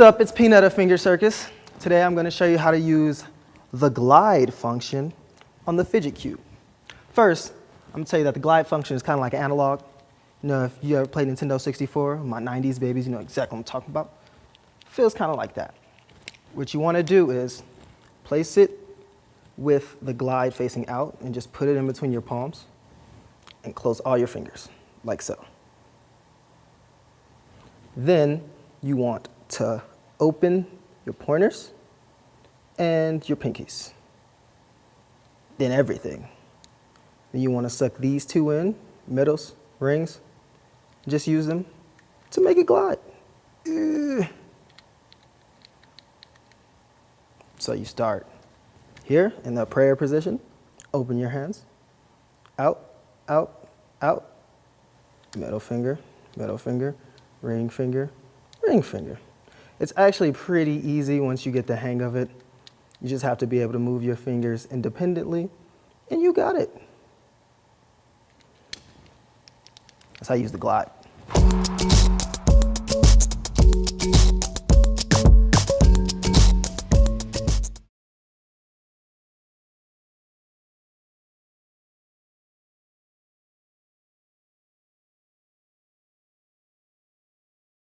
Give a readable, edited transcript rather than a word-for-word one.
up? It's Peanut of Finger Circus. Today I'm going to show you how to use the glide function on the fidget cube. First, I'm going to tell you that the glide function is kind of like analog. You know, if you ever played Nintendo 64, my 90s babies, you know exactly what I'm talking about. Feels kind of like that. What you want to do is place it with the glide facing out and just put it in between your palms and close all your fingers, like so. Then you want to open your pointers and your pinkies. Then everything. Then you want to suck these two in, middles, rings. Just use them to make it glide. So you start here in the prayer position. Open your hands. Out, out, out. Middle finger, ring finger, ring finger. It's actually pretty easy once you get the hang of it. You just have to be able to move your fingers independently, and you got it. That's how you use the glide.